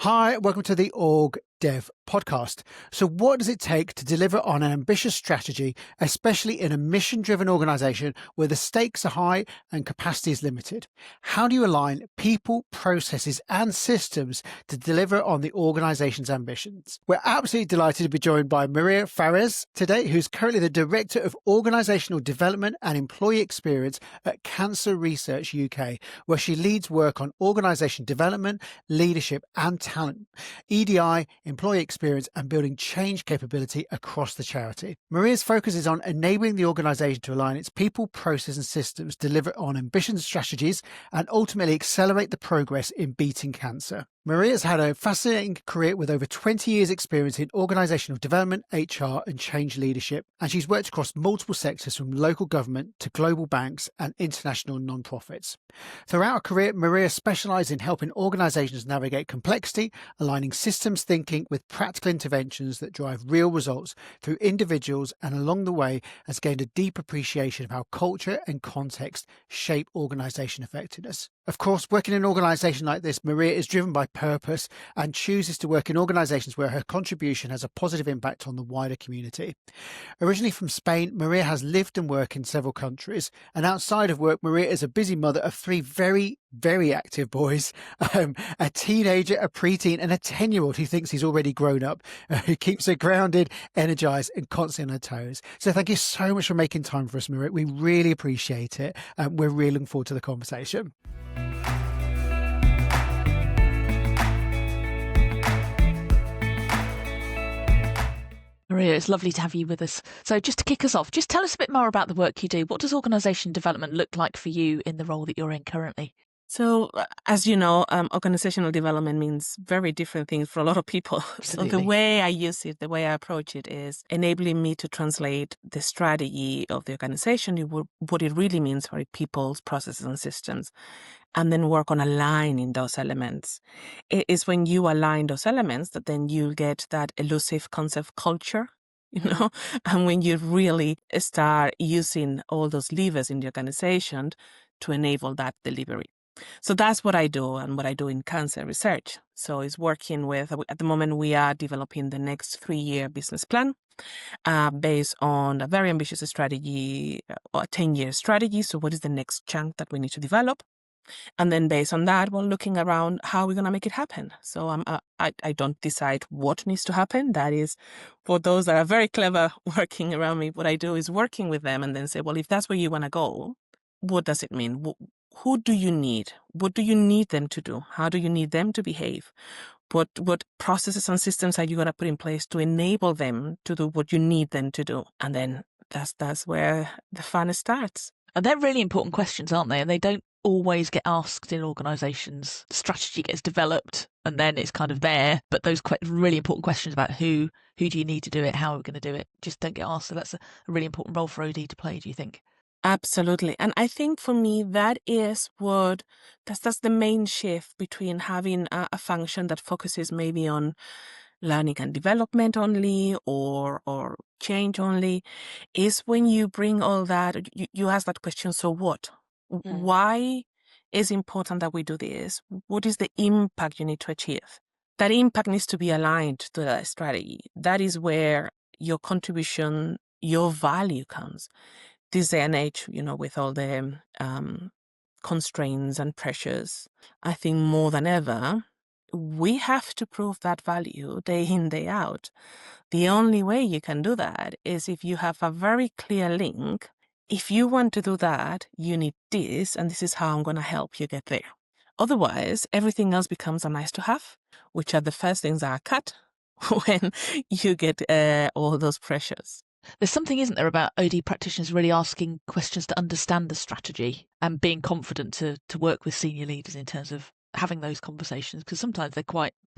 Hi, welcome to the OrgDev podcast. So what does it take to deliver on an ambitious strategy, especially in a mission-driven organization where the stakes are high and capacity is limited? How do you align people, processes, and systems to deliver on the organization's ambitions? We're absolutely delighted to be joined by Maria Fares today, who's currently the Director of Organisational Development and Employee Experience at Cancer Research UK, where she leads work on organisation development, leadership, and talent, EDI, employee experience, and building change capability across the charity. Maria's focus is on enabling the organisation to align its people, process, and systems, deliver on ambitious strategies, and ultimately accelerate the progress in beating cancer. Maria's had a fascinating career with over 20 years' experience in organisational development, HR, and change leadership, and she's worked across multiple sectors from local government to global banks and international non-profits. Throughout her career, Maria specialised in helping organisations navigate complexity, aligning systems thinking with practical interventions that drive real results through individuals, and along the way has gained a deep appreciation of how culture and context shape organisation effectiveness. Of course, working in an organisation like this, Maria is driven by purpose and chooses to work in organisations where her contribution has a positive impact on the wider community. Originally from Spain, Maria has lived and worked in several countries, and outside of work, Maria is a busy mother of three very active boys, a teenager, a preteen, and a 10-year-old who thinks he's already grown up, who keeps her grounded, energized, and constantly on her toes. So thank you so much for making time for us, Maria. We really appreciate it, and we're really looking forward to the conversation. Maria, it's lovely to have you with us. So just to kick us off, just tell us a bit more about the work you do. What does organisation development look like for you in the role that you're in currently? So, as you know, organizational development means very different things for a lot of people. Absolutely. So the way I use it, the way I approach it is enabling me to translate the strategy of the organization, what it really means for people's processes and systems, and then work on aligning those elements. It is when you align those elements that then you get that elusive concept culture. And when you really start using all those levers in the organization to enable that delivery. So that's what I do and what I do in cancer research. So it's working with, at the moment, we are developing the next 3-year business plan based on a very ambitious strategy, or a 10-year strategy. So what is the next chunk that we need to develop? And then based on that, we're looking around how we're going to make it happen. So I don't decide what needs to happen. That is for those that are very clever working around me. What I do is working with them and then say, well, if that's where you want to go, what does it mean? Who do you need? What do you need them to do? How do you need them to behave? What processes and systems are you going to put in place to enable them to do what you need them to do? And then that's where the fun starts. And they're really important questions, aren't they? And they don't always get asked in organisations. The strategy gets developed and then it's kind of there. But those really important questions about who do you need to do it? How are we going to do it? Just don't get asked. So that's a really important role for OD to play, do you think? Absolutely. And I think for me, that's the main shift between having a function that focuses maybe on learning and development only or change only, is when you bring all that, you ask that question, so what? Why is it important that we do this? What is the impact you need to achieve? That impact needs to be aligned to the strategy. That is where your contribution, your value comes. This day and age, with all the constraints and pressures, I think more than ever, we have to prove that value day in, day out. The only way you can do that is if you have a very clear link. If you want to do that, you need this, and this is how I'm going to help you get there. Otherwise, everything else becomes a nice to have, which are the first things that are cut when you get all those pressures. There's something, isn't there, about OD practitioners really asking questions to understand the strategy and being confident to work with senior leaders in terms of having those conversations, because sometimes they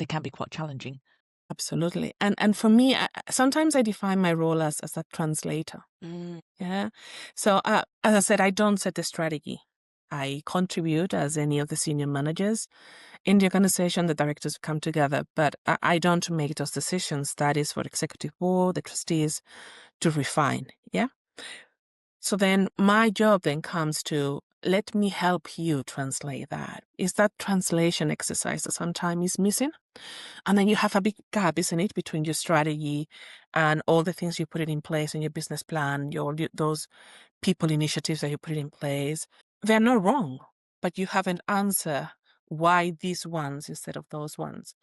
can be quite challenging. Absolutely. And for me, sometimes I define my role as a translator. Yeah. So as I said, I don't set the strategy. I contribute as any of the senior managers in the organization. The directors come together, but I don't make those decisions. That is for executive board, the trustees to refine. Yeah. So then my job then comes to let me help you translate that. Is that translation exercise that sometimes is missing? And then you have a big gap, isn't it, between your strategy and all the things you put it in place in your business plan, those people initiatives that you put in place. They're not wrong, but you haven't answered why these ones instead of those ones.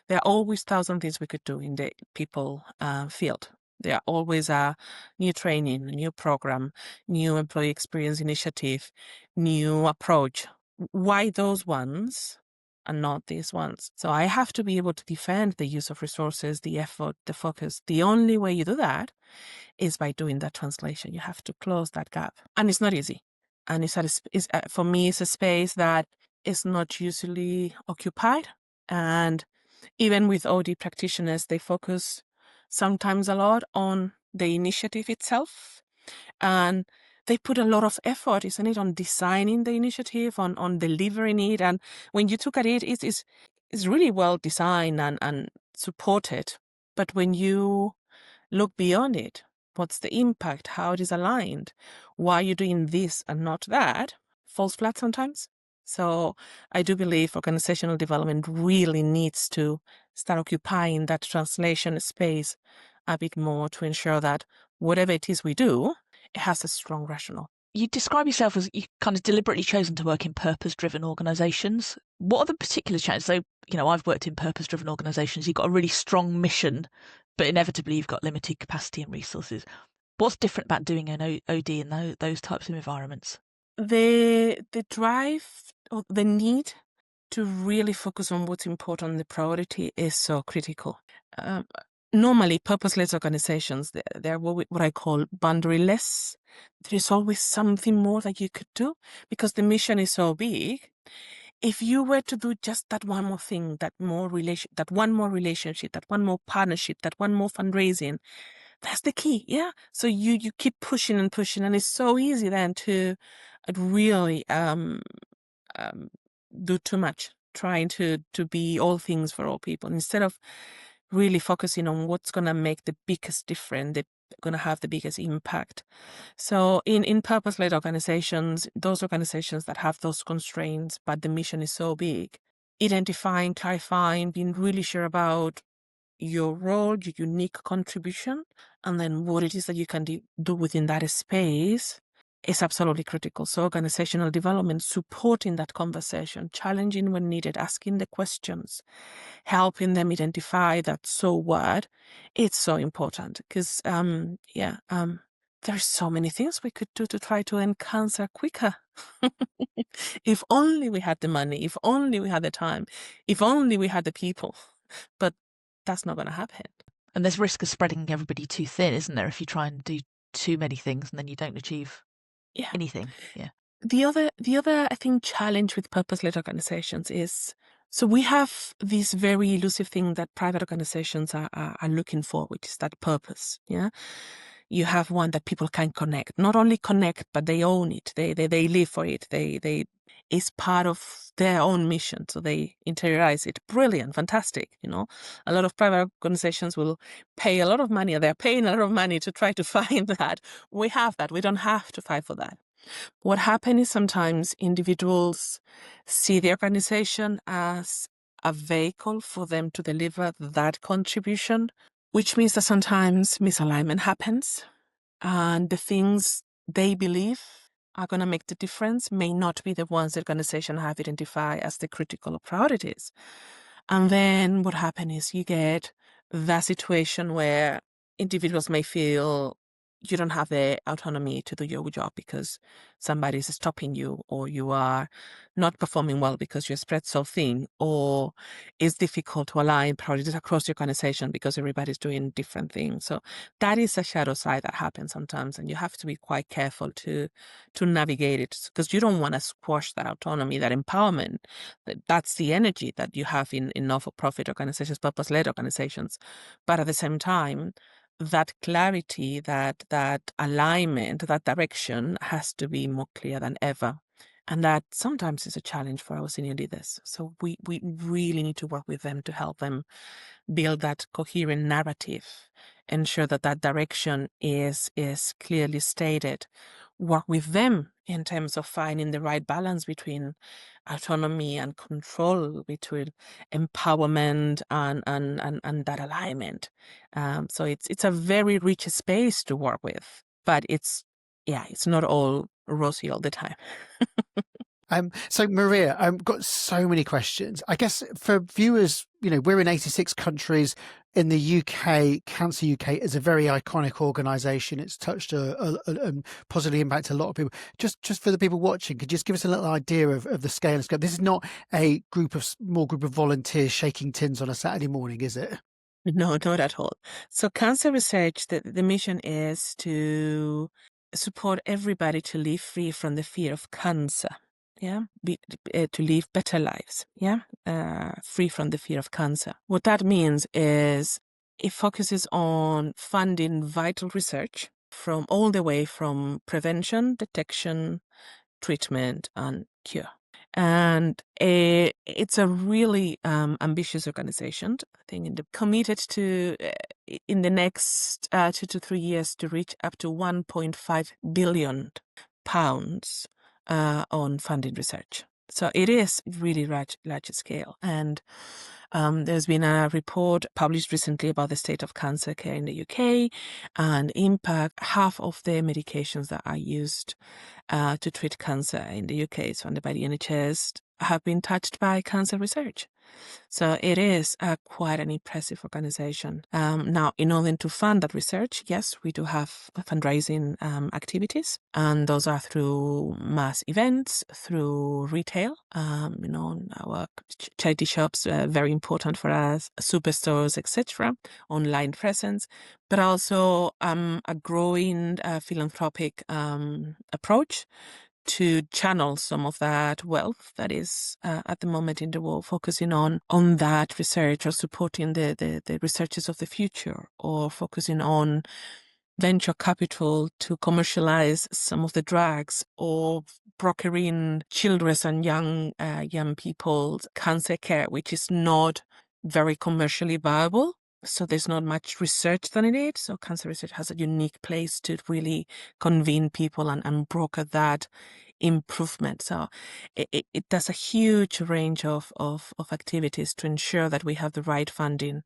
There are always 1,000 things we could do in the people field. There are always a new training, a new program, new employee experience initiative, new approach. Why those ones and not these ones? So I have to be able to defend the use of resources, the effort, the focus. The only way you do that is by doing that translation. You have to close that gap. And it's not easy. And for me, it's a space that is not usually occupied. And even with OD practitioners, they focus sometimes a lot on the initiative itself. And they put a lot of effort, isn't it, on designing the initiative, on delivering it. And when you look at it, it's really well designed and supported. But when you look beyond it, what's the impact, how it is aligned, why you're doing this and not that, falls flat sometimes. So I do believe organizational development really needs to start occupying that translation space a bit more to ensure that whatever it is we do, it has a strong rationale. You describe yourself as you've kind of deliberately chosen to work in purpose-driven organisations. What are the particular challenges? So, I've worked in purpose-driven organisations. You've got a really strong mission, but inevitably you've got limited capacity and resources. What's different about doing an OD in those types of environments? The drive or the need to really focus on what's important, the priority is so critical. Normally, purpose-led organizations, they're what I call boundaryless. There is always something more that you could do because the mission is so big. If you were to do just that one more thing, that one more relationship, that one more partnership, that one more fundraising, that's the key. Yeah. So you keep pushing and pushing, and it's so easy then to really do too much, trying to be all things for all people instead of really focusing on what's going to make the biggest difference, that's going to have the biggest impact. So in purpose-led organizations, those organizations that have those constraints, but the mission is so big, identifying, clarifying, being really sure about your role, your unique contribution, and then what it is that you can do within that space is absolutely critical. So organizational development, supporting that conversation, challenging when needed, asking the questions, helping them identify that so what, it's so important because, there's so many things we could do to try to end cancer quicker. If only we had the money, if only we had the time, if only we had the people. But that's not going to happen. And there's risk of spreading everybody too thin, isn't there, if you try and do too many things and then you don't achieve anything. Yeah. The other I think challenge with purpose-led organizations is, so we have this very elusive thing that private organizations are looking for, which is that purpose. Yeah. You have one that people can connect, not only connect, but they own it. They live for it. It's part of their own mission. So they interiorize it. Brilliant. Fantastic. A lot of private organizations will pay a lot of money, or they're paying a lot of money to try to find that. We have that. We don't have to fight for that. What happens is sometimes individuals see the organization as a vehicle for them to deliver that contribution, which means that sometimes misalignment happens and the things they believe are going to make the difference may not be the ones the organization have identified as the critical priorities. And then what happens is you get that situation where individuals may feel you don't have the autonomy to do your job because somebody is stopping you, or you are not performing well because you're spread so thin, or it's difficult to align priorities across the organization because everybody's doing different things. So that is a shadow side that happens sometimes, and you have to be quite careful to navigate it because you don't want to squash that autonomy, that empowerment. That's the energy that you have in not-for-profit organizations, purpose-led organizations. But at the same time, that clarity, that alignment, that direction has to be more clear than ever. And that sometimes is a challenge for our senior leaders. So we really need to work with them to help them build that coherent narrative, ensure that direction is clearly stated, work with them in terms of finding the right balance between autonomy and control, between empowerment and that alignment. So it's a very rich space to work with, but it's not all rosy all the time. So Maria, I've got so many questions. I guess for viewers, we're in 86 countries. In the UK, Cancer UK is a very iconic organisation. It's touched and positively impacted a lot of people. Just for the people watching, could you just give us a little idea of the scale and scope? This is not a small group of volunteers shaking tins on a Saturday morning, is it? No, not at all. So cancer research, the mission is to support everybody to live free from the fear of cancer. Yeah, to live better lives. Yeah, free from the fear of cancer. What that means is it focuses on funding vital research from all the way from prevention, detection, treatment, and cure. And it's a really ambitious organization. I think committed to in the next 2 to 3 years to reach up to £1.5 billion on funding research. So it is really large scale. And there's been a report published recently about the state of cancer care in the UK and impact. Half of the medications that are used to treat cancer in the UK, so funded by the NHS, have been touched by cancer research. So it is quite an impressive organization. Now, in order to fund that research, yes, we do have fundraising activities, and those are through mass events, through retail, our charity shops, very important for us, superstores, etc., online presence, but also a growing philanthropic approach to channel some of that wealth that is at the moment in the world, focusing on that research or supporting the researchers of the future, or focusing on venture capital to commercialize some of the drugs, or brokering children's and young people's cancer care, which is not very commercially viable. So there's not much research done in it. So cancer research has a unique place to really convene people and broker that improvement. So it does a huge range of activities to ensure that we have the right funding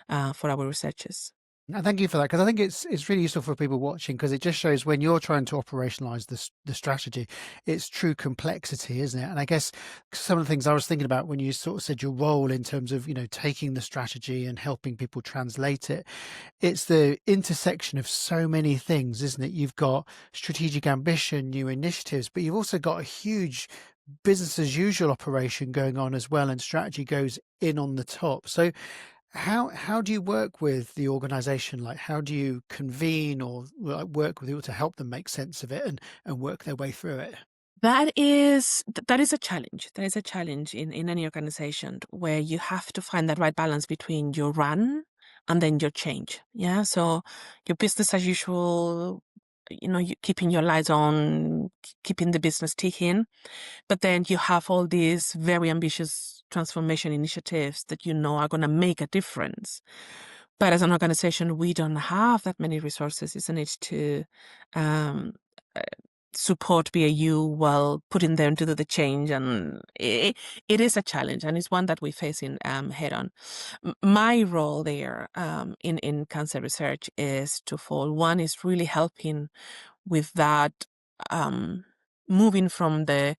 for our researchers. And thank you for that, because I think it's really useful for people watching, because it just shows when you're trying to operationalize the strategy, it's true complexity, isn't it? And I guess some of the things I was thinking about when you sort of said your role in terms of taking the strategy and helping people translate it, it's the intersection of so many things, isn't it? You've got strategic ambition, new initiatives, but you've also got a huge business as usual operation going on as well, and strategy goes in on the top. So how do you work with the organization? Like, how do you convene or work with people to help them make sense of it and work their way through it? That is a challenge. That is a challenge in any organization, where you have to find that right balance between your run and then your change. Yeah. So your business as usual, you keeping your lights on, keeping the business ticking, but then you have all these very ambitious transformation initiatives that are going to make a difference. But as an organization, we don't have that many resources, isn't it, to support BAU while putting them to do the change. And it is a challenge, and it's one that we're facing head on. My role there in cancer research is twofold. One is really helping with that, moving from the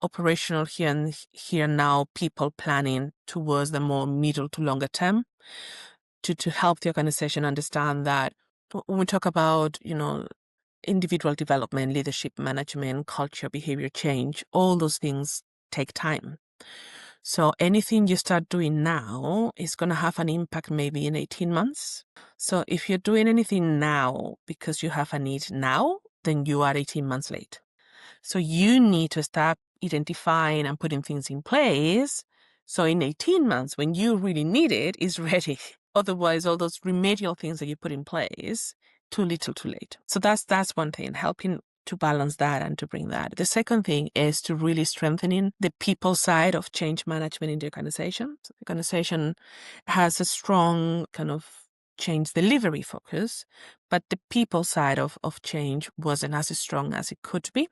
operational here now people planning towards the more middle to longer term, to help the organization understand that when we talk about individual development, leadership, management, culture, behavior change, all those things take time. So anything you start doing now is going to have an impact maybe in 18 months. So if you're doing anything now because you have a need now, then you are 18 months late. So you need to start identifying and putting things in place, so in 18 months, when you really need it, is ready. Otherwise, all those remedial things that you put in place, too little, too late. So that's one thing, helping to balance that and to bring that. The second thing is to really strengthening the people side of change management in the organization. So the organization has a strong kind of change delivery focus, but the people side of change wasn't as strong as it could be.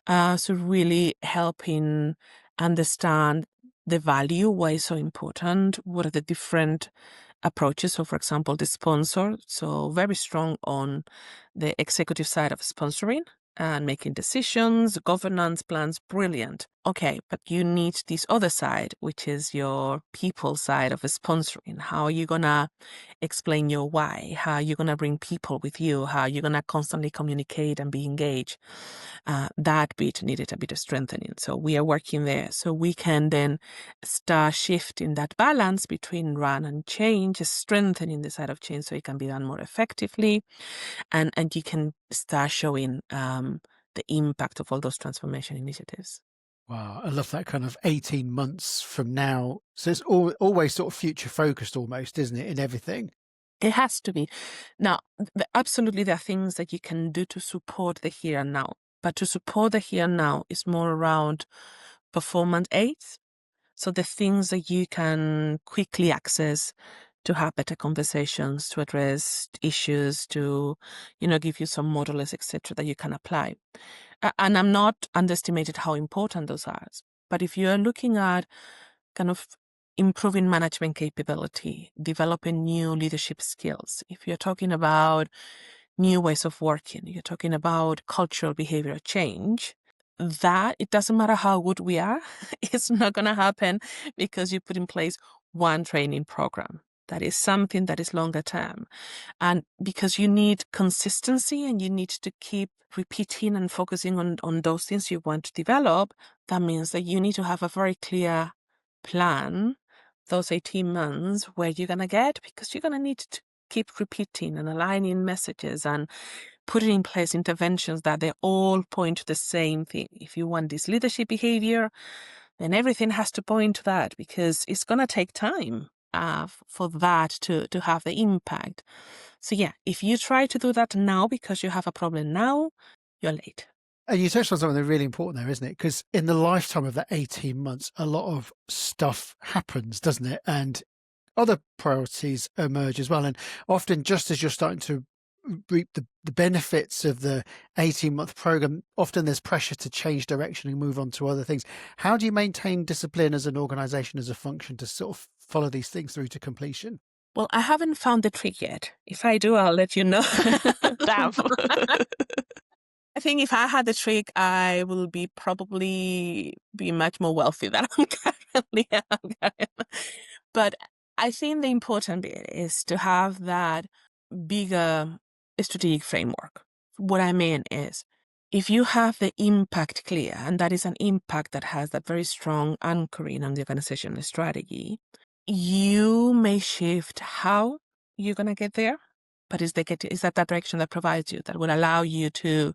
So really helping understand the value, why it's so important, what are the different approaches. So for example, the sponsor, so very strong on the executive side of sponsoring and making decisions, governance plans, brilliant. Okay, but you need this other side, which is your people side of sponsoring. How are you going to explain your why? How are you going to bring people with you? How are you going to constantly communicate and be engaged? That bit needed a bit of strengthening. So we are working there. So we can then start shifting that balance between run and change, strengthening the side of change so it can be done more effectively. And you can start showing the impact of all those transformation initiatives. Wow, I love that kind of 18 months from now. So it's always sort of future focused almost, isn't it, in everything? It has to be. Now, absolutely, there are things that you can do to support the here and now. But to support the here and now is more around performance aids. So the things that you can quickly access to have better conversations, to address issues, to, give you some models, etc., that you can apply. And I'm not underestimated how important those are. But if you're looking at kind of improving management capability, developing new leadership skills, if you're talking about new ways of working, you're talking about cultural behavior change, that it doesn't matter how good we are, it's not going to happen because you put in place one training program. That is something that is longer term. And because you need consistency and you need to keep repeating and focusing on those things you want to develop, that means that you need to have a very clear plan, those 18 months, where you're going to get, because you're going to need to keep repeating and aligning messages and putting in place interventions that they all point to the same thing. If you want this leadership behavior, then everything has to point to that, because it's going to take time for that to have the impact. So yeah, if you try to do that now because you have a problem now, you're late. And you touched on something really important there, isn't it? Because in the lifetime of that 18 months, a lot of stuff happens, doesn't it? And other priorities emerge as well. And often, just as you're starting to reap the benefits of the 18-month program, often there's pressure to change direction and move on to other things. How do you maintain discipline as an organization, as a function, to sort of follow these things through to completion? Well, I haven't found the trick yet. If I do, I'll let you know. Damn. I think if I had the trick, I will probably be much more wealthy than I'm currently am. But I think the important bit is to have that bigger strategic framework. What I mean is, if you have the impact clear, and that is an impact that has that very strong anchoring on the organizational strategy, you may shift how you're going to get there, but is that direction that provides you, that will allow you to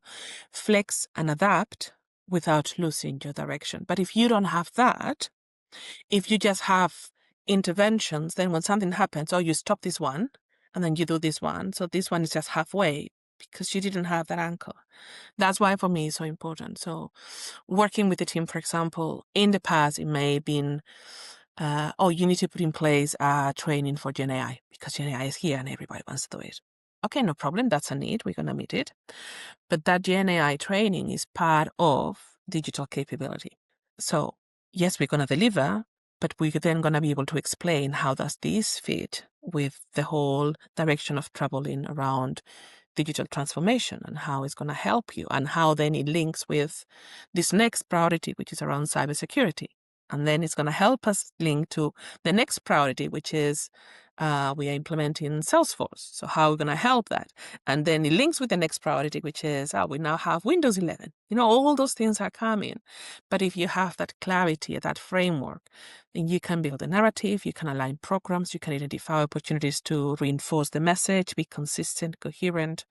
flex and adapt without losing your direction. But if you don't have that, if you just have interventions, then when something happens, you stop this one and then you do this one. So this one is just halfway because you didn't have that anchor. That's why for me it's so important. So working with the team, for example, in the past, it may have been, you need to put in place a training for Gen AI because Gen AI is here and everybody wants to do it. Okay, no problem. That's a need. We're going to meet it. But that Gen AI training is part of digital capability. So yes, we're going to deliver, but we're then going to be able to explain how does this fit with the whole direction of traveling around digital transformation and how it's going to help you and how then it links with this next priority, which is around cybersecurity. And then it's going to help us link to the next priority, which is we are implementing Salesforce. So how are we going to help that? And then it links with the next priority, which is we now have Windows 11. All those things are coming. But if you have that clarity, that framework, then you can build a narrative, you can align programs, you can identify opportunities to reinforce the message, be consistent, coherent.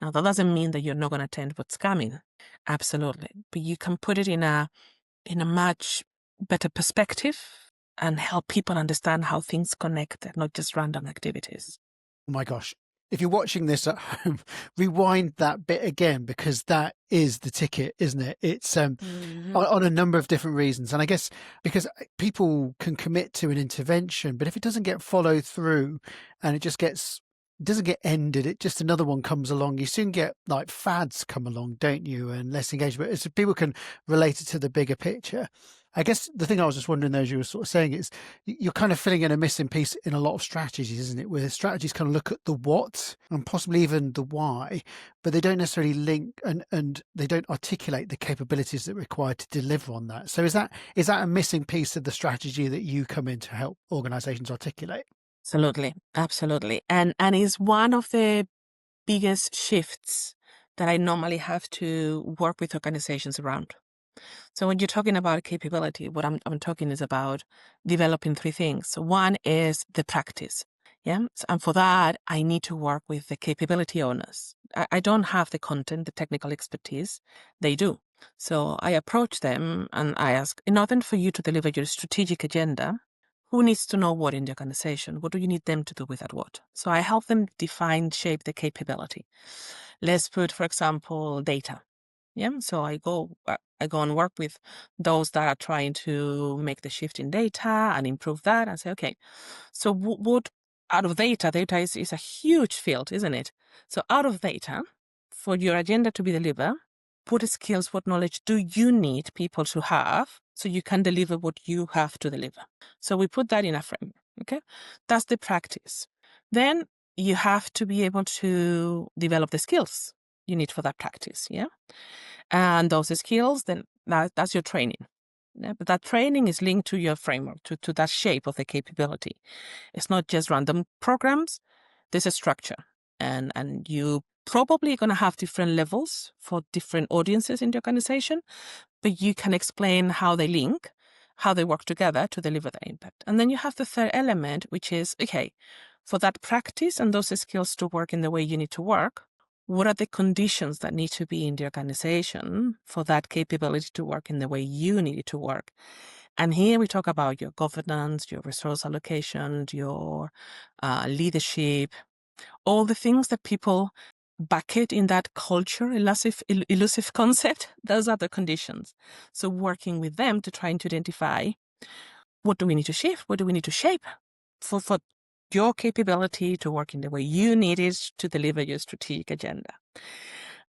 Now, that doesn't mean that you're not going to attend what's coming. Absolutely. But you can put it in a much better perspective and help people understand how things connect and not just random activities. Oh my gosh. If you're watching this at home, rewind that bit again, because that is the ticket, isn't it? It's on a number of different reasons. And I guess because people can commit to an intervention, but if it doesn't get followed through and it just gets doesn't get ended. It just another one comes along. You soon get like fads come along, don't you? And less engagement. So people can relate it to the bigger picture. I guess the thing I was just wondering, though, as you were sort of saying, is you're kind of filling in a missing piece in a lot of strategies, isn't it? Where strategies kind of look at the what and possibly even the why, but they don't necessarily link and they don't articulate the capabilities that are required to deliver on that. So is that a missing piece of the strategy that you come in to help organizations articulate? Absolutely, absolutely. And is one of the biggest shifts that I normally have to work with organizations around. So when you're talking about capability, what I'm talking is about developing three things. So one is the practice. Yeah. And for that, I need to work with the capability owners. I don't have the content, the technical expertise. They do. So I approach them and I ask, in order for you to deliver your strategic agenda, who needs to know what in the organization? What do you need them to do with that what? So I help them define, shape the capability. Let's put, for example, data. Yeah. So I go and work with those that are trying to make the shift in data and improve that and say, okay, so what out of data is a huge field, isn't it? So out of data, for your agenda to be delivered, what skills, what knowledge do you need people to have so you can deliver what you have to deliver? So we put that in a framework. Okay. That's the practice. Then you have to be able to develop the skills you need for that practice. Yeah. And those skills, then that's your training. Yeah, but that training is linked to your framework, to that shape of the capability. It's not just random programs. There's a structure. And you probably going to have different levels for different audiences in the organization, but you can explain how they link, how they work together to deliver the impact. And then you have the third element, which is, okay, for that practice and those skills to work in the way you need to work, what are the conditions that need to be in the organization for that capability to work in the way you need it to work? And here we talk about your governance, your resource allocation, your leadership, all the things that people bucket in that culture, elusive concept. Those are the conditions. So working with them to try to identify what do we need to shift, what do we need to shape for your capability to work in the way you need it to deliver your strategic agenda.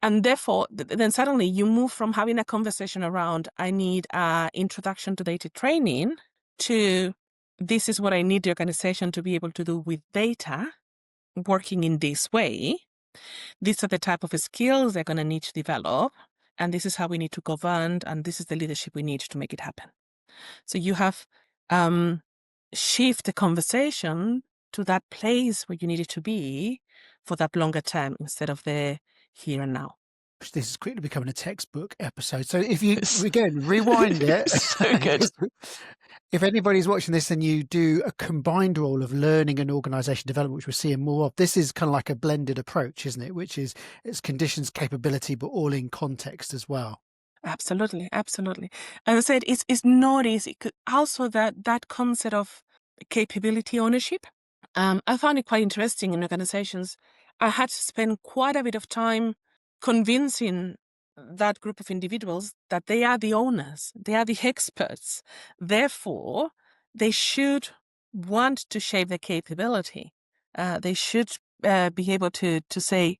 And therefore, then suddenly you move from having a conversation around, I need an introduction to data training, to this is what I need the organization to be able to do with data, working in this way. These are the type of skills they're going to need to develop. And this is how we need to govern. And this is the leadership we need to make it happen. So you have shift the conversation to that place where you need it to be for that longer term instead of the here and now. This is quickly becoming a textbook episode. So if you, again, rewind it. So good. If anybody's watching this and you do a combined role of learning and organisation development, which we're seeing more of, this is kind of like a blended approach, isn't it? Which is it's conditions, capability, but all in context as well. Absolutely, absolutely. As I said, it's not easy. Also, that concept of capability ownership, I found it quite interesting in organizations. I had to spend quite a bit of time convincing that group of individuals that they are the owners, they are the experts. Therefore, they should want to shape their capability. They should be able to say,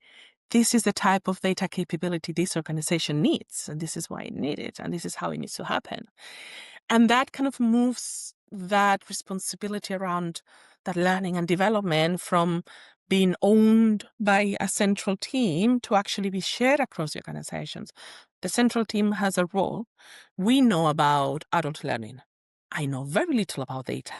this is the type of data capability this organization needs, and this is why it needs it, and this is how it needs to happen. And that kind of moves that responsibility around that learning and development from being owned by a central team to actually be shared across the organizations. The central team has a role. We know about adult learning. I know very little about data.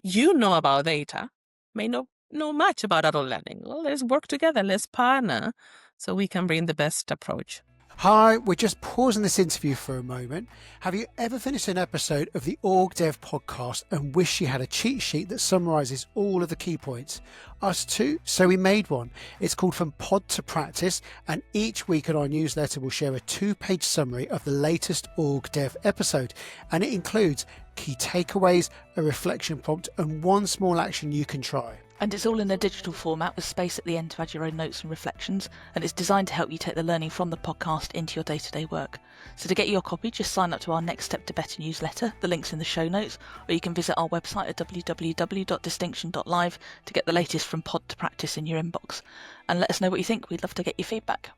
You know about data, may not know much about adult learning. Well, let's work together, let's partner so we can bring the best approach. Hi, we're just pausing this interview for a moment. Have you ever finished an episode of the OrgDev podcast and wish you had a cheat sheet that summarises all of the key points? Us too, so we made one. It's called From Pod to Practice, and each week in our newsletter we'll share a 2-page summary of the latest OrgDev episode, and it includes key takeaways, a reflection prompt, and one small action you can try. And it's all in a digital format with space at the end to add your own notes and reflections, and it's designed to help you take the learning from the podcast into your day-to-day work. So to get your copy, just sign up to our Next Step to Better newsletter. The link's in the show notes, or you can visit our website at www.distinction.live to get the latest from pod to practice in your inbox. And let us know what you think. We'd love to get your feedback.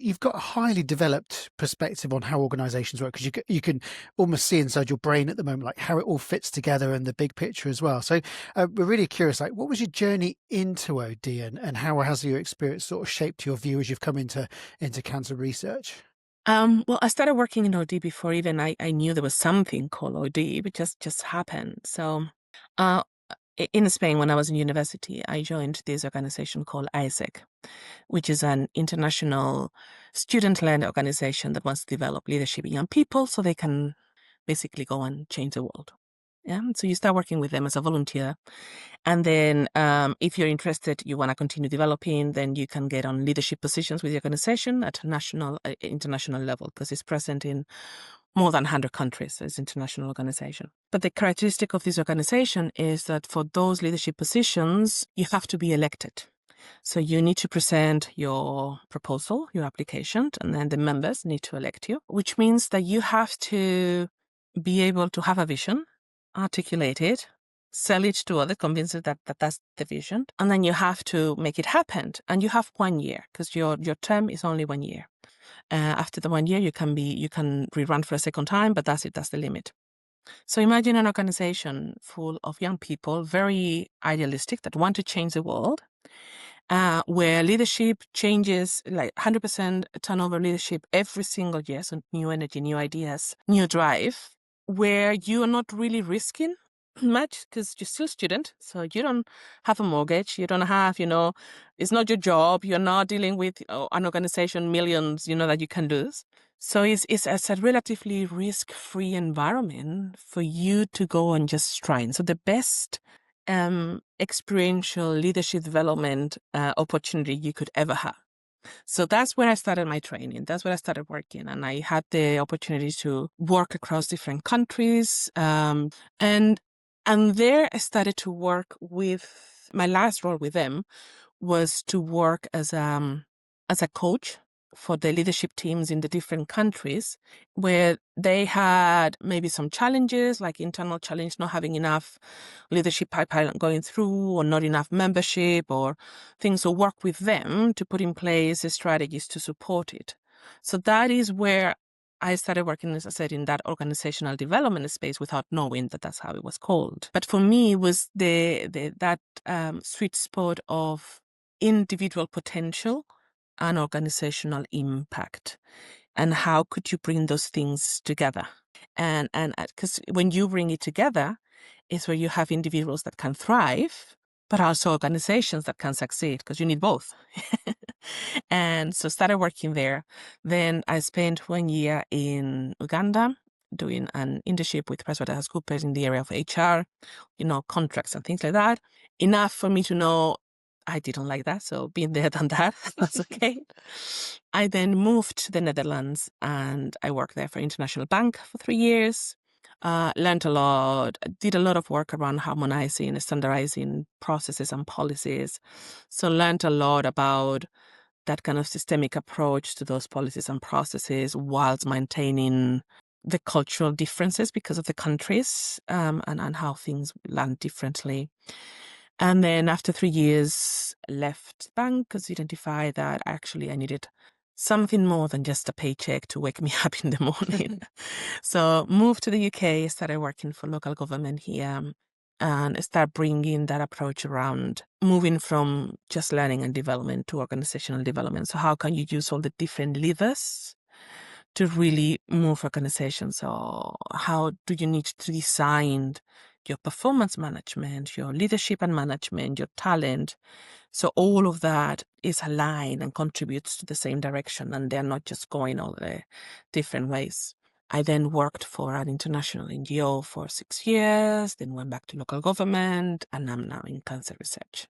You've got a highly developed perspective on how organisations work, because you can almost see inside your brain at the moment, like how it all fits together and the big picture as well. So we're really curious, like, what was your journey into OD, and how has your experience sort of shaped your view as you've come into cancer research? Well, I started working in OD before even I knew there was something called OD, but just happened. So in Spain, when I was in university, I joined this organization called ISEC, which is an international student-led organization that wants to develop leadership in young people so they can basically go and change the world. Yeah, so you start working with them as a volunteer. And then if you're interested, you want to continue developing, then you can get on leadership positions with the organization at a national, international level, because it's present in more than 100 countries. So it's an international organization. But the characteristic of this organization is that for those leadership positions, you have to be elected. So you need to present your proposal, your application, and then the members need to elect you, which means that you have to be able to have a vision, articulate it, sell it to others, convince them that that's the vision, and then you have to make it happen. And you have 1 year, because your term is only 1 year. After the 1 year, you can rerun for a second time, but that's it. That's the limit. So imagine an organization full of young people, very idealistic, that want to change the world, where leadership changes, like 100% turnover leadership every single year. So new energy, new ideas, new drive, where you are not really risking much because you're still a student. So you don't have a mortgage. You don't have, it's not your job. You're not dealing with an organization, millions, that you can lose. So it's a relatively risk-free environment for you to go and just try. And so the best experiential leadership development opportunity you could ever have. So that's where I started my training. That's where I started working. And I had the opportunity to work across different countries. And there I started to work with, my last role with them was to work as a coach for the leadership teams in the different countries, where they had maybe some challenges, like internal challenge, not having enough leadership pipeline going through, or not enough membership, or things. So work with them to put in place the strategies to support it. So that is where I started working, as I said, in that organizational development space without knowing that that's how it was called. But for me, it was that sweet spot of individual potential and organizational impact, and how could you bring those things together? And because when you bring it together, it's where you have individuals that can thrive, but also organizations that can succeed, because you need both. And so started working there. Then I spent 1 year in Uganda doing an internship with PricewaterhouseCoopers in the area of HR, contracts and things like that. Enough for me to know I didn't like that. So being there, done that, that's okay. I then moved to the Netherlands and I worked there for International Bank for 3 years. Learned a lot, did a lot of work around harmonizing and standardizing processes and policies. So learned a lot about that kind of systemic approach to those policies and processes, whilst maintaining the cultural differences because of the countries and how things land differently. And then after 3 years, left bank because identified that actually I needed something more than just a paycheck to wake me up in the morning. So moved to the UK, started working for local government here, and start bringing that approach around moving from just learning and development to organizational development. So how can you use all the different levers to really move organizations? So how do you need to design your performance management, your leadership and management, your talent? So all of that is aligned and contributes to the same direction, and they're not just going all the different ways. I then worked for an international NGO for 6 years, then went back to local government, and I'm now in cancer research.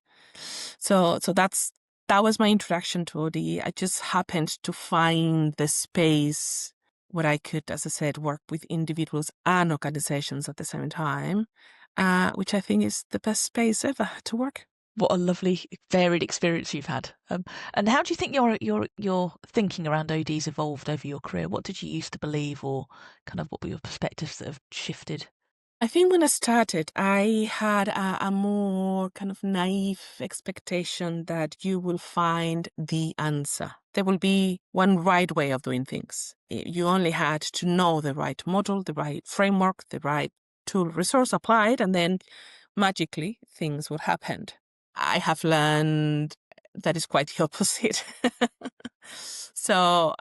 So that was my introduction to OD. I just happened to find the space where I could, as I said, work with individuals and organizations at the same time, which I think is the best space ever to work. What a lovely varied experience you've had. And how do you think your thinking around OD's evolved over your career? What did you used to believe, or kind of what were your perspectives that have shifted? I think when I started, I had a more kind of naive expectation that you will find the answer. There will be one right way of doing things. You only had to know the right model, the right framework, the right tool resource applied, and then magically things would happen. I have learned that is quite the opposite. So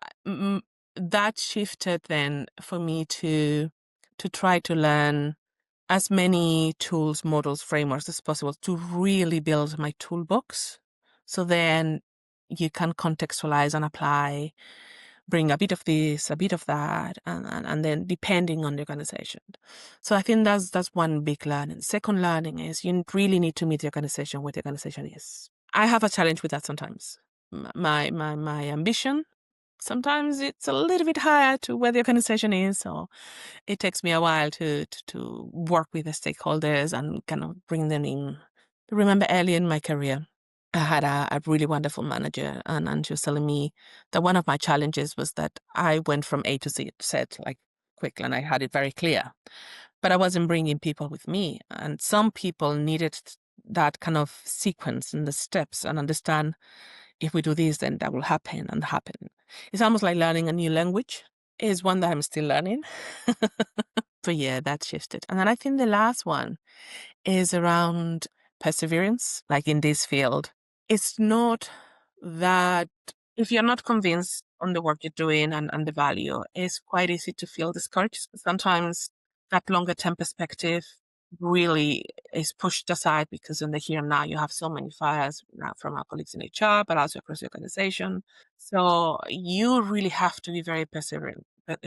that shifted then for me to try to learn as many tools, models, frameworks as possible to really build my toolbox. So then you can contextualize and apply, bring a bit of this, a bit of that, and then depending on the organization. So I think that's one big learning. Second learning is you really need to meet the organization where the organization is. I have a challenge with that sometimes. My ambition, sometimes it's a little bit higher to where the organization is, so it takes me a while to work with the stakeholders and kind of bring them in. I remember early in my career, I had a really wonderful manager, and she was telling me that one of my challenges was that I went from A to Z like quickly, and I had it very clear. But I wasn't bringing people with me, and some people needed that kind of sequence and the steps and understand if we do this, then that will happen and happen. It's almost like learning a new language. Is one that I'm still learning. But yeah, that shifted. And then I think the last one is around perseverance, like in this field. It's not that if you're not convinced on the work you're doing and the value, it's quite easy to feel discouraged. Sometimes that longer term perspective really is pushed aside because in the here and now you have so many fires from our colleagues in HR, but also across the organization. So you really have to be very perseverant. But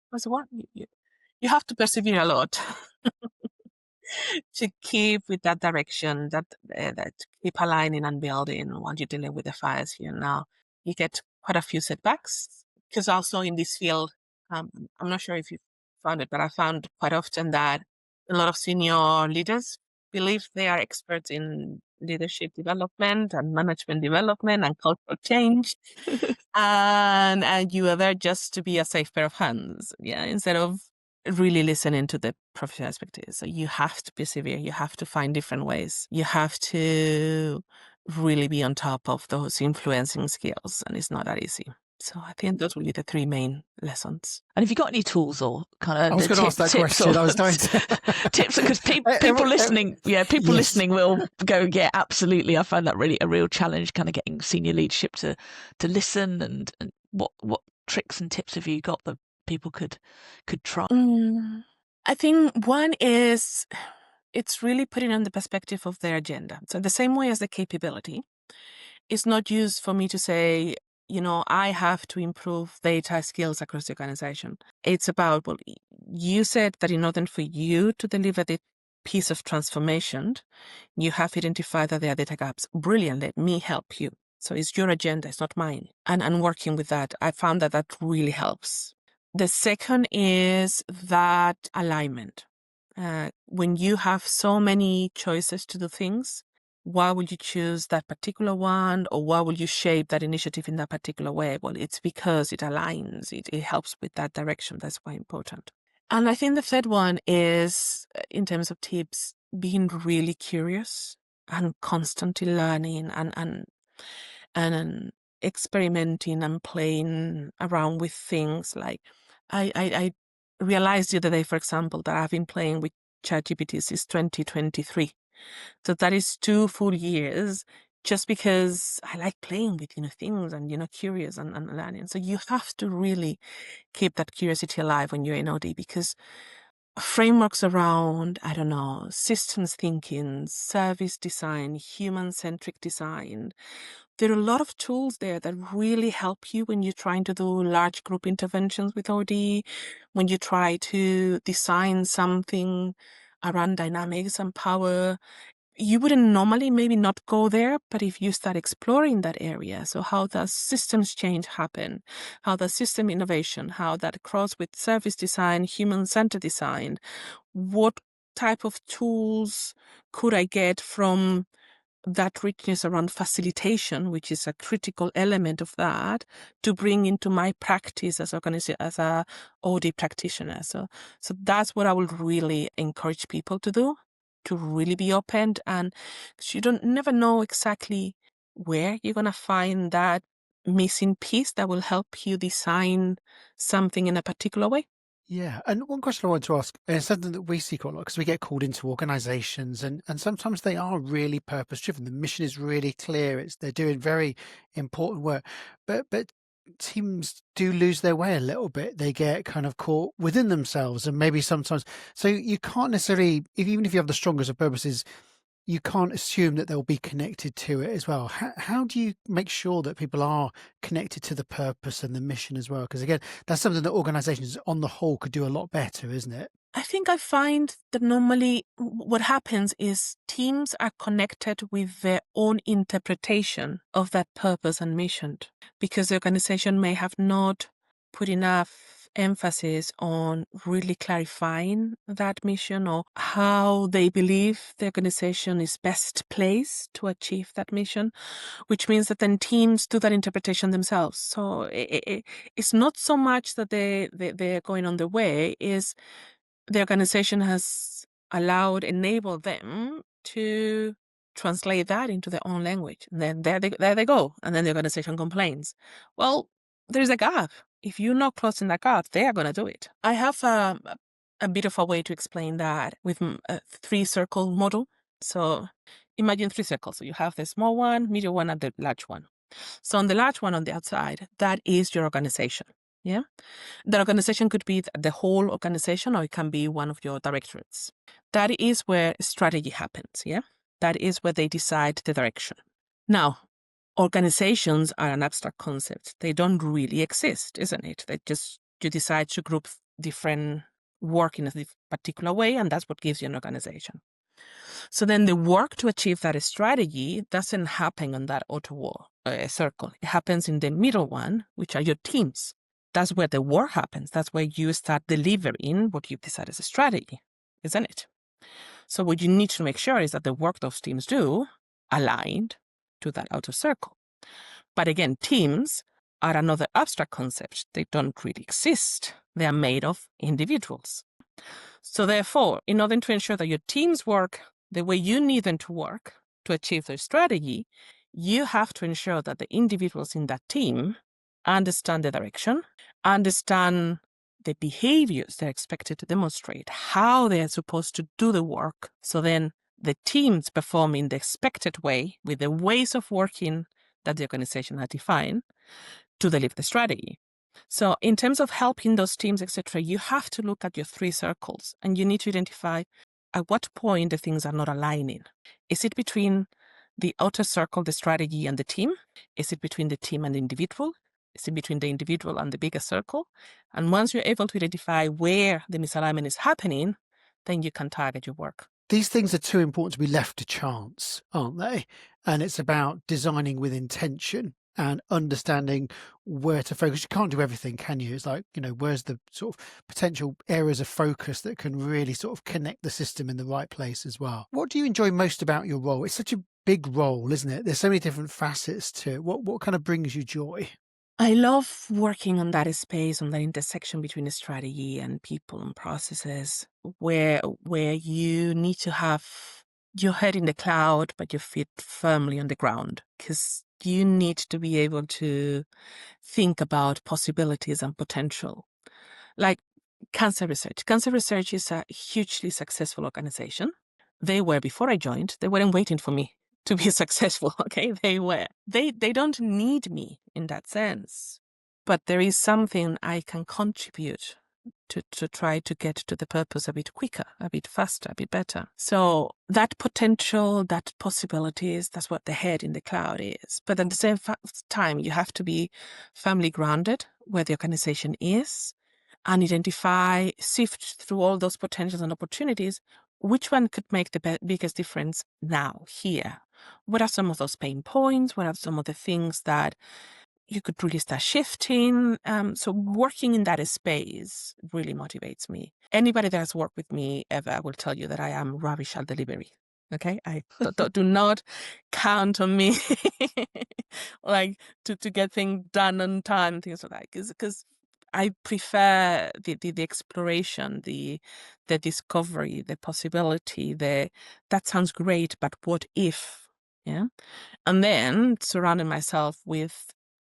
what's the word? You have to persevere a lot to keep with that direction, that keep aligning and building while you're dealing with the fires here and now. You get quite a few setbacks because also in this field, I'm not sure if you found it, but I found quite often that a lot of senior leaders believe they are experts in leadership development and management development and cultural change. And you are there just to be a safe pair of hands, instead of really listening to the professional perspective. So you have to persevere. You have to find different ways. You have to really be on top of those influencing skills, and it's not that easy. So I think those will be the three main lessons. And have you got any tools or kind of I was going to ask that question. I was dying to tips, because people listening, listening will go, yeah, absolutely. I find that really a real challenge, kind of getting senior leadership to listen. And what tricks and tips have you got that people could try? I think one is it's really putting on the perspective of their agenda. So the same way as the capability, it's not used for me to say, I have to improve data skills across the organization. It's about, well, you said that in order for you to deliver the piece of transformation, you have identified that there are data gaps. Brilliant, let me help you. So it's your agenda, it's not mine. And working with that, I found that really helps. The second is that alignment. When you have so many choices to do things, why would you choose that particular one, or why will you shape that initiative in that particular way? Well, it's because it aligns, it helps with that direction. That's why important. And I think the third one is, in terms of tips, being really curious and constantly learning and experimenting and playing around with things. Like I realized the other day, for example, that I've been playing with ChatGPT since 2023. So that is 2 full years, just because I like playing with, things and, curious and learning. So you have to really keep that curiosity alive when you're in OD, because frameworks around, systems thinking, service design, human-centric design, there are a lot of tools there that really help you when you're trying to do large group interventions with OD, when you try to design something around dynamics and power. You wouldn't normally maybe not go there, but if you start exploring that area, so how does systems change happen? How does system innovation, how that cross with service design, human-centered design? What type of tools could I get from that richness around facilitation, which is a critical element of that, to bring into my practice as a OD practitioner. So that's what I would really encourage people to do, to really be open, and 'cause you never know exactly where you're going to find that missing piece that will help you design something in a particular way. Yeah. And one question I wanted to ask is something that we see quite a lot because we get called into organizations and sometimes they are really purpose driven. The mission is really clear. They're doing very important work. But teams do lose their way a little bit. They get kind of caught within themselves and maybe sometimes so you can't necessarily even if you have the strongest of purposes, you can't assume that they'll be connected to it as well. How do you make sure that people are connected to the purpose and the mission as well? Because again, that's something that organizations on the whole could do a lot better, isn't it? I think I find that normally what happens is teams are connected with their own interpretation of that purpose and mission because the organization may have not put enough emphasis on really clarifying that mission or how they believe the organization is best placed to achieve that mission, which means that then teams do that interpretation themselves. So it's not so much that they're going on the way, is the organization has enabled them to translate that into their own language. And then there they go. And then the organization complains. Well, there's a gap. If you're not closing that gap, they are going to do it. I have a bit of a way to explain that with a 3-circle model. So imagine 3 circles. So you have the small one, medium one, and the large one. So on the large one on the outside, that is your organization. Yeah. The organization could be the whole organization, or it can be one of your directorates. That is where strategy happens. Yeah. That is where they decide the direction. Now, organizations are an abstract concept. They don't really exist, isn't it? You decide to group different work in a particular way, and that's what gives you an organization. So then the work to achieve that strategy doesn't happen on that outer circle. It happens in the middle one, which are your teams. That's where the work happens. That's where you start delivering what you've decided as a strategy, isn't it? So what you need to make sure is that the work those teams do aligned to that outer circle. But again, teams are another abstract concept. They don't really exist. They are made of individuals. So therefore, in order to ensure that your teams work the way you need them to work to achieve their strategy, you have to ensure that the individuals in that team understand the direction, understand the behaviors they're expected to demonstrate, how they are supposed to do the work. So then the teams perform in the expected way with the ways of working that the organization has defined to deliver the strategy. So in terms of helping those teams, etc., you have to look at your 3 circles and you need to identify at what point the things are not aligning. Is it between the outer circle, the strategy, and the team? Is it between the team and the individual? Is it between the individual and the bigger circle? And once you're able to identify where the misalignment is happening, then you can target your work. These things are too important to be left to chance, aren't they? And it's about designing with intention and understanding where to focus. You can't do everything, can you? It's like, where's the sort of potential areas of focus that can really sort of connect the system in the right place as well. What do you enjoy most about your role? It's such a big role, isn't it? There's so many different facets to it. What kind of brings you joy? I love working on that space, on that intersection between strategy and people and processes, where you need to have your head in the cloud, but your feet firmly on the ground, because you need to be able to think about possibilities and potential. Like cancer research. Cancer research is a hugely successful organization. They were, before I joined, they weren't waiting for me to be successful, okay? They were. They don't need me in that sense. But there is something I can contribute to try to get to the purpose a bit quicker, a bit faster, a bit better. So that potential, that possibilities, that's what the head in the cloud is. But at the same time, you have to be firmly grounded where the organization is and identify, sift through all those potentials and opportunities, which one could make the biggest difference now, here? What are some of those pain points? What are some of the things that you could really start shifting? So working in that space really motivates me. Anybody that has worked with me ever will tell you that I am rubbish at delivery. Okay, do not count on me like to get things done on time, things like that, because I prefer the exploration, the discovery, the possibility, that sounds great, but what if? Yeah. And then surrounding myself with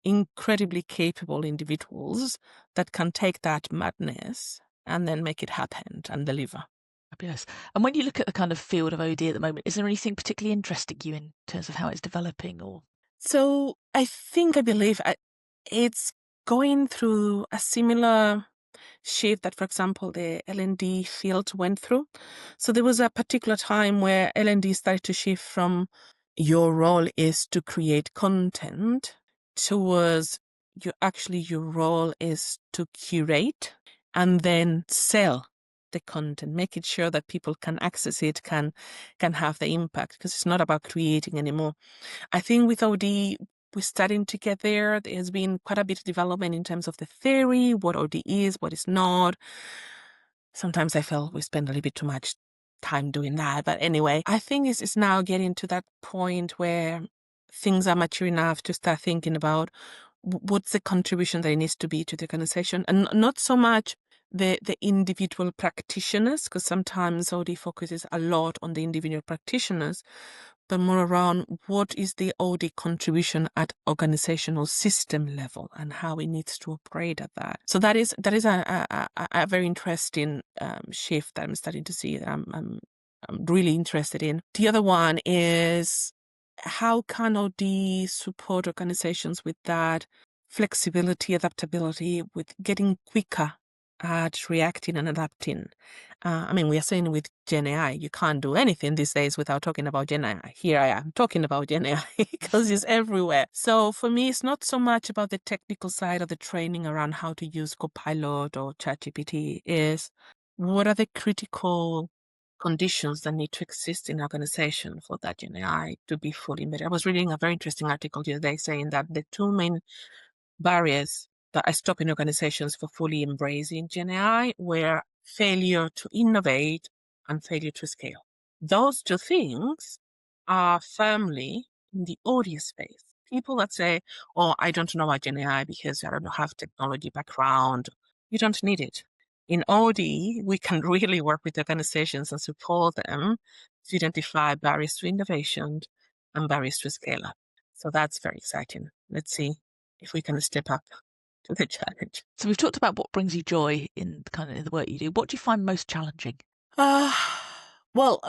incredibly capable individuals that can take that madness and then make it happen and deliver. Fabulous. And when you look at the kind of field of OD at the moment, is there anything particularly interesting you in terms of how it's developing? Or So I believe it's going through a similar shift that, for example, the L&D field went through. So there was a particular time where L&D started to shift from your role is to create content towards your role is to curate and then sell the content, making sure that people can access it, can have the impact, because it's not about creating anymore. I think with OD, we're starting to get there. There's been quite a bit of development in terms of the theory, what OD is, what is not. Sometimes I feel we spend a little bit too much time doing that. But anyway, I think it's now getting to that point where things are mature enough to start thinking about what's the contribution that it needs to be to the organization, and not so much the individual practitioners, because sometimes OD focuses a lot on the individual practitioners, but more around what is the OD contribution at organizational system level and how it needs to operate at that. So that is a very interesting shift that I'm starting to see, that I'm really interested in. The other one is, how can OD support organizations with that flexibility, adaptability, with getting quicker at reacting and adapting? We are saying with Gen AI, you can't do anything these days without talking about Gen AI. Here I am talking about Gen AI because it's everywhere. So for me, it's not so much about the technical side of the training around how to use Copilot or ChatGPT. Is what are the critical conditions that need to exist in organization for that Gen AI to be fully embedded. I was reading a very interesting article the other day saying that the two main barriers that are stopping organizations for fully embracing Gen AI were failure to innovate and failure to scale. Those two things are firmly in the audio space. People that say, oh, I don't know about Gen AI because I don't have technology background. You don't need it. In OD, we can really work with organizations and support them to identify barriers to innovation and barriers to scale up. So that's very exciting. Let's see if we can step up to the challenge. So we've talked about what brings you joy in the work you do. What do you find most challenging? Well,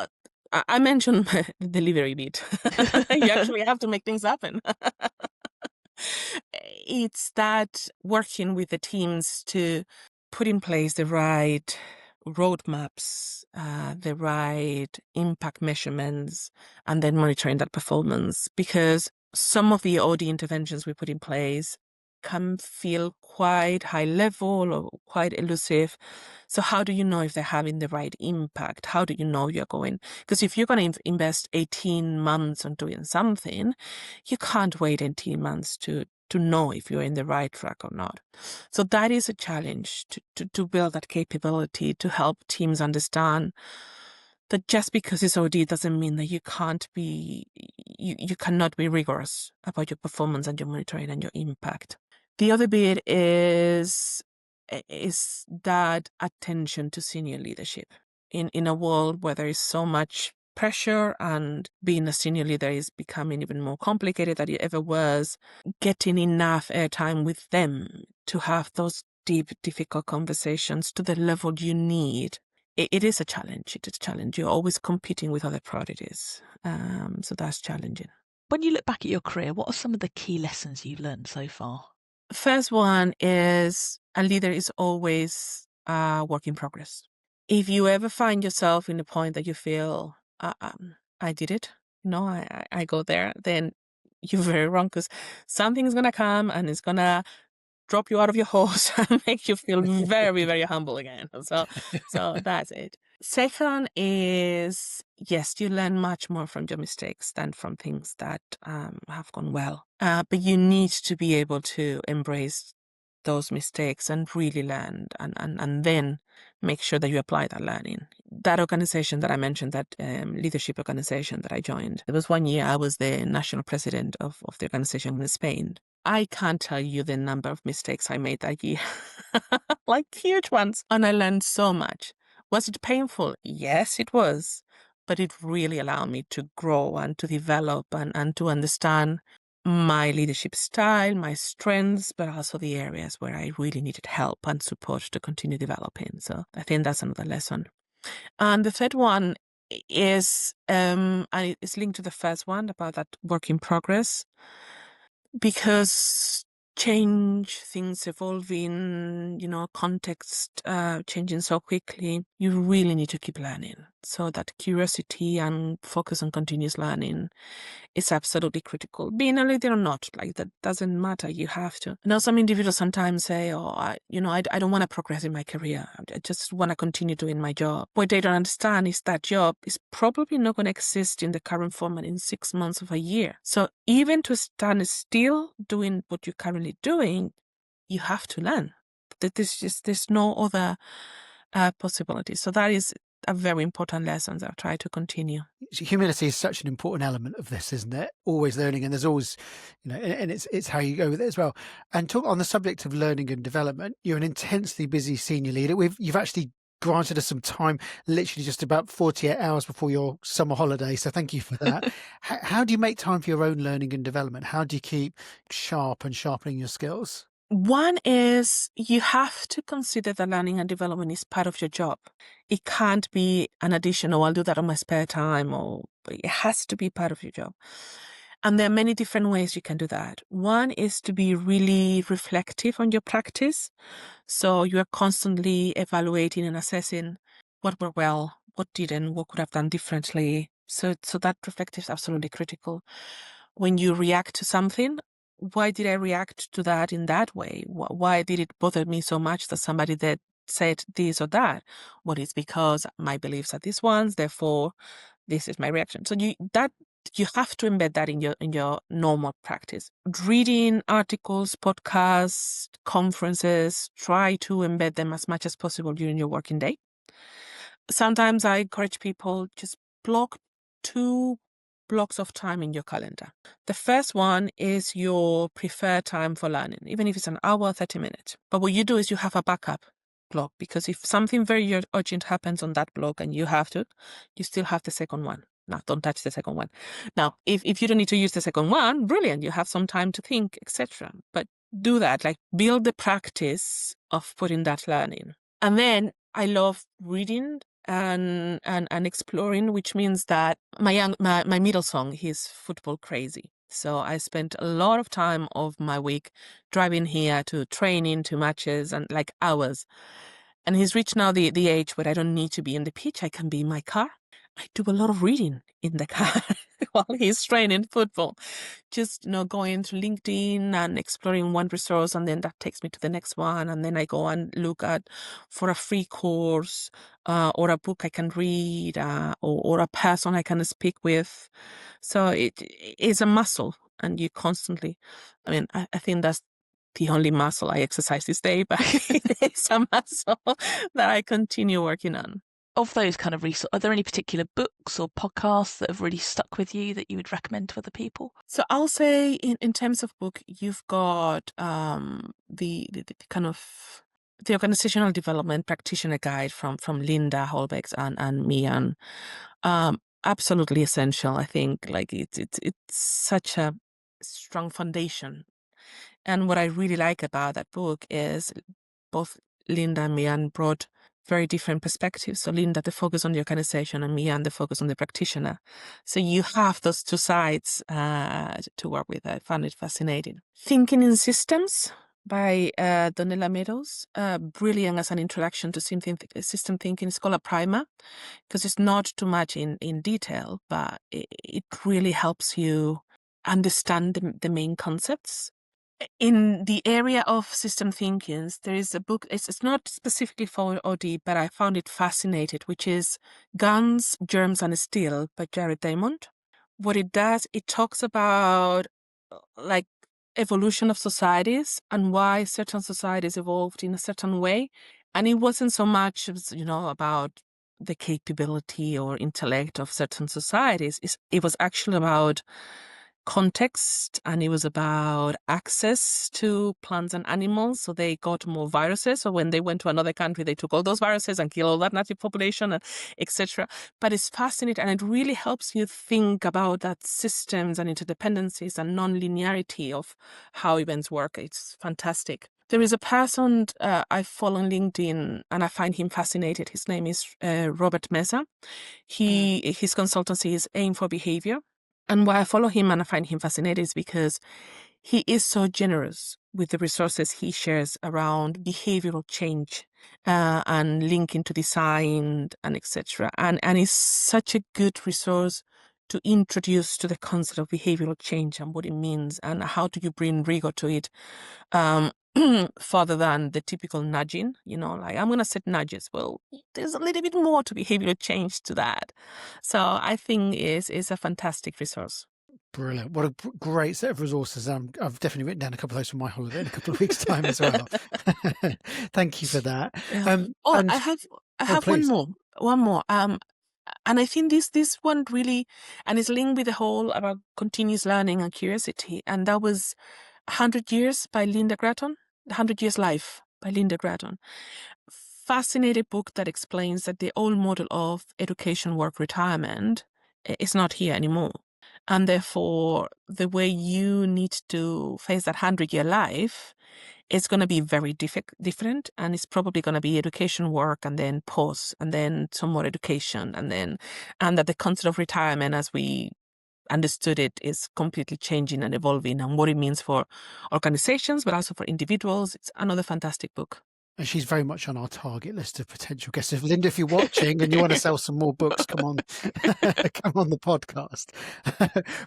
I mentioned the delivery bit. You actually have to make things happen. It's that working with the teams to put in place the right roadmaps, the right impact measurements, and then monitoring that performance. Because some of the OD interventions we put in place can feel quite high level or quite elusive. So how do you know if they're having the right impact? How do you know you're going? Because if you're going to invest 18 months on doing something, you can't wait 18 months to know if you're in the right track or not. So that is a challenge to build that capability, to help teams understand that just because it's OD doesn't mean that you cannot be rigorous about your performance and your monitoring and your impact. The other bit is that attention to senior leadership in a world where there is so much pressure and being a senior leader is becoming even more complicated than it ever was. Getting enough airtime with them to have those deep, difficult conversations to the level you need. It is a challenge. It is a challenge. You're always competing with other priorities. So that's challenging. When you look back at your career, what are some of the key lessons you've learned so far? First one is, a leader is always a work in progress. If you ever find yourself in the point that you feel, I did it, I go there, then you're very wrong, because something's going to come and it's going to drop you out of your horse and make you feel very, very humble again. So that's it. Second is, yes, you learn much more from your mistakes than from things that have gone well. But you need to be able to embrace those mistakes and really learn and then make sure that you apply that learning. That organization that I mentioned, that leadership organization that I joined, there was one year I was the national president of the organization in Spain. I can't tell you the number of mistakes I made that year, like huge ones. And I learned so much. Was it painful? Yes, it was. But it really allowed me to grow and to develop and to understand my leadership style, my strengths, but also the areas where I really needed help and support to continue developing. So I think that's another lesson. And the third one is, and it's linked to the first one about that work in progress, because change, things evolving, context changing so quickly, you really need to keep learning. So that curiosity and focus on continuous learning is absolutely critical. Being a leader or not, like that doesn't matter. You have to. Now, some individuals sometimes say, I don't want to progress in my career. I just want to continue doing my job. What they don't understand is that job is probably not going to exist in the current format in 6 months of a year. So even to stand still doing what you're currently doing, you have to learn. There's no other possibility. So that is a very important lesson that I try to continue. Humility is such an important element of this, isn't it? Always learning, and there's always, and it's how you go with it as well. And talk on the subject of learning and development. You're an intensely busy senior leader. You've actually granted us some time, literally just about 48 hours before your summer holiday. So thank you for that. How do you make time for your own learning and development? How do you keep sharp and sharpening your skills? One is you have to consider that learning and development is part of your job. It can't be an addition, I'll do that on my spare time, it has to be part of your job. And there are many different ways you can do that. One is to be really reflective on your practice. So you are constantly evaluating and assessing what went well, what didn't, what could have done differently. So that reflective is absolutely critical. When you react to something, why did I react to that in that way? Why did it bother me so much that somebody that said this or that? Well, it's because my beliefs are these ones, therefore this is my reaction. So you have to embed that in your normal practice. Reading articles, podcasts, conferences, try to embed them as much as possible during your working day. Sometimes I encourage people, just block 2 blocks of time in your calendar. The first one is your preferred time for learning, even if it's an hour, 30 minutes. But what you do is you have a backup block, because if something very urgent happens on that block and you have to, you still have the second one. Now, don't touch the second one. Now, if you don't need to use the second one, brilliant, you have some time to think, etc. But do that, like build the practice of putting that learning. And then I love reading and exploring, which means that my middle son, he's football crazy. So I spent a lot of time of my week driving here to training, to matches, and like hours. And he's reached now the age where I don't need to be in the pitch. I can be in my car. I do a lot of reading in the car while he's training football. Just, going through LinkedIn and exploring one resource, and then that takes me to the next one. And then I go and look for a free course or a book I can read or a person I can speak with. So it is a muscle, and you constantly, I think that's the only muscle I exercise this day, but it's a muscle that I continue working on. Of those kind of resources, are there any particular books or podcasts that have really stuck with you that you would recommend to other people? So I'll say in terms of book, you've got the kind of the Organizational Development Practitioner Guide from Linda Holbeck and Mian. Absolutely essential. I think like it's such a strong foundation. And what I really like about that book is both Linda and Mian brought very different perspectives. So Linda, the focus on the organization, and Mian, the focus on the practitioner. So you have those two sides to work with. I found it fascinating. Thinking in Systems by Donella Meadows. Brilliant as an introduction to system thinking. It's called a primer because it's not too much in detail, but it really helps you understand the main concepts. In the area of system thinking, there is a book, it's not specifically for OD, but I found it fascinating, which is Guns, Germs and Steel by Jared Diamond. What it does, it talks about like evolution of societies and why certain societies evolved in a certain way. And it wasn't so much, about the capability or intellect of certain societies. It was actually about context, and it was about access to plants and animals. So they got more viruses. So when they went to another country, they took all those viruses and killed all that native population, and etc. But it's fascinating, and it really helps you think about that systems and interdependencies and non-linearity of how events work. It's fantastic. There is a person I follow on LinkedIn, and I find him fascinated. His name is Robert Meza. His consultancy is Aim for Behavior. And why I follow him and I find him fascinating is because he is so generous with the resources he shares around behavioral change and linking to design and etc. And is such a good resource to introduce to the concept of behavioral change and what it means and how do you bring rigor to it. Further than the typical nudging, like I'm going to set nudges. Well, there's a little bit more to behavioral change to that. So I think is a fantastic resource. Brilliant. What a great set of resources. I've definitely written down a couple of those for my holiday in a couple of weeks' time as well. Thank you for that. I have one more. And I think this one really, and it's linked with the whole about continuous learning and curiosity. And that was 100 Years by Linda Gratton, 100 Years Life by Linda Gratton. Fascinating book that explains that the old model of education, work, retirement is not here anymore. And therefore, the way you need to face that 100-year life is going to be very different. And it's probably going to be education, work, and then pause, and then some more education. And that the concept of retirement as we understood it is completely changing and evolving, and what it means for organizations, but also for individuals. It's another fantastic book. And she's very much on our target list of potential guests. If Linda, if you're watching and you want to sell some more books, come on, come on the podcast.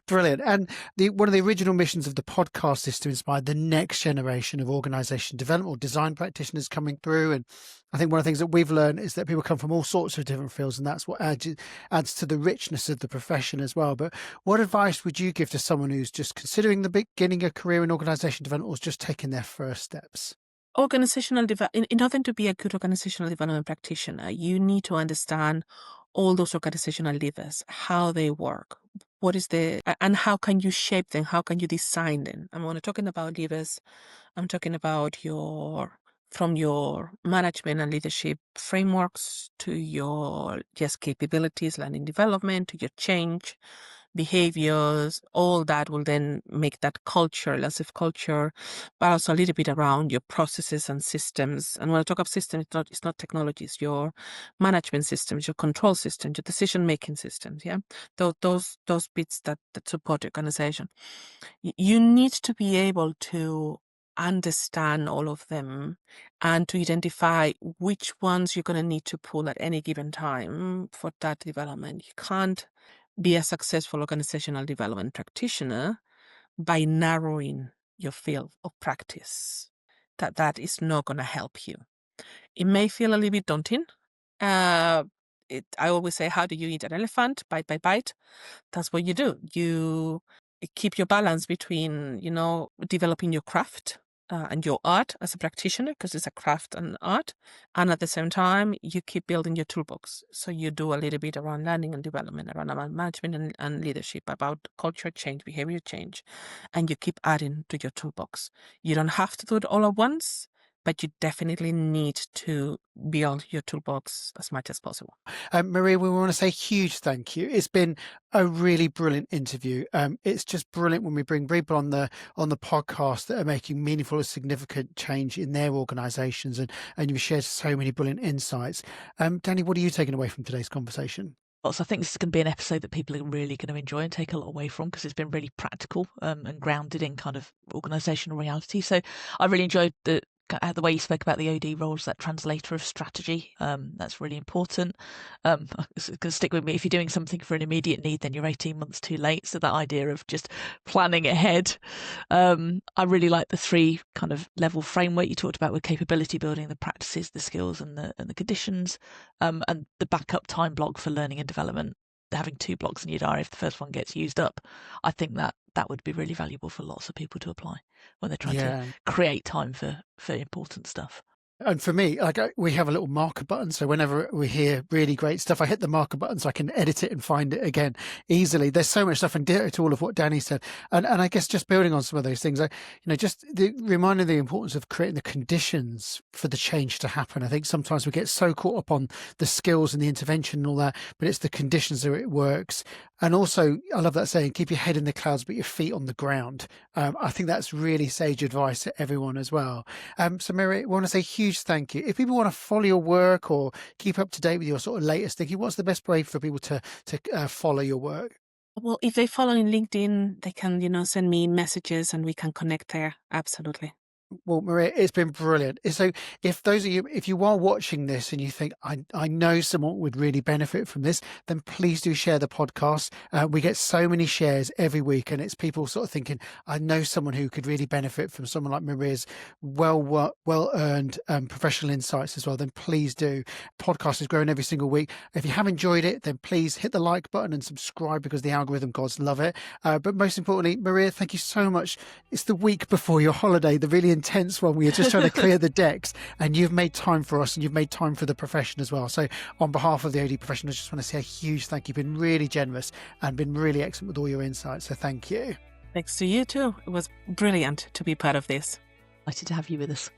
Brilliant. And one of the original missions of the podcast is to inspire the next generation of organization development or design practitioners coming through. And I think one of the things that we've learned is that people come from all sorts of different fields, and that's what adds to the richness of the profession as well. But what advice would you give to someone who's just considering the beginning a career in organization development or just taking their first steps? Organizational development. In order to be a good organizational development practitioner, you need to understand all those organizational levers, how they work, and how can you shape them, how can you design them. And when I'm talking about levers, I'm talking about from your management and leadership frameworks to your capabilities, learning development, to your change behaviors. All that will then make that culture, less of culture, but also a little bit around your processes and systems. And when I talk of systems, it's not technologies, your management systems, your control systems, your decision-making systems. Yeah, those bits that support your organization. You need to be able to understand all of them and to identify which ones you're going to need to pull at any given time for that development. You can't be a successful organizational development practitioner by narrowing your field of practice. That is not going to help you. It may feel a little bit daunting. I always say, how do you eat an elephant? Bite by bite. That's what you do. You keep your balance between, developing your craft and your art as a practitioner, because it's a craft and art. And at the same time, you keep building your toolbox. So you do a little bit around learning and development, around management and leadership, about culture change, behavior change, and you keep adding to your toolbox. You don't have to do it all at once, but you definitely need to build your toolbox as much as possible. Maria, we want to say huge thank you. It's been a really brilliant interview. It's just brilliant when we bring people on the podcast that are making meaningful and significant change in their organizations, and you've shared so many brilliant insights. Danny, what are you taking away from today's conversation? So I think this is going to be an episode that people are really going to enjoy and take a lot away from, because it's been really practical and grounded in kind of organizational reality. So I really enjoyed the way you spoke about the OD role as that translator of strategy. That's really important. It's going to stick with me. If you're doing something for an immediate need, then you're 18 months too late. So that idea of just planning ahead. I really like the 3 kind of level framework you talked about with capability building, the practices, the skills, and the conditions, and the backup time block for learning and development. Having 2 blocks in your diary if the first one gets used up. I think that would be really valuable for lots of people to apply. when they're trying Yeah. to create time for important stuff. And for me, we have a little marker button. So whenever we hear really great stuff, I hit the marker button so I can edit it and find it again easily. There's so much stuff, and ditto to all of what Danny said. And I guess just building on some of those things, just reminding the importance of creating the conditions for the change to happen. I think sometimes we get so caught up on the skills and the intervention and all that, but it's the conditions where it works. And also, I love that saying, keep your head in the clouds, but your feet on the ground. I think that's really sage advice to everyone as well. So Mary, I want to say huge thank you. If people want to follow your work or keep up to date with your sort of latest thinking, what's the best way for people to follow your work? Well, if they follow in LinkedIn, they can, send me messages and we can connect there. Absolutely. Well, Maria, it's been brilliant. So if you are watching this and you think, I know someone would really benefit from this, then please do share the podcast. We get so many shares every week, and it's people sort of thinking, I know someone who could really benefit from someone like Maria's well-earned professional insights as well. Then please do. Podcast is growing every single week. If you have enjoyed it, then please hit the like button and subscribe, because the algorithm gods love it. But most importantly, Maria, thank you so much. It's the week before your holiday, the really intense one. We are just trying to clear the decks, and you've made time for us, and you've made time for the profession as well. So on behalf of the OD profession, I just want to say a huge thank you. You've been really generous and been really excellent with all your insights. So thank you. Thanks to you too. It was brilliant to be part of this. Excited to have you with us.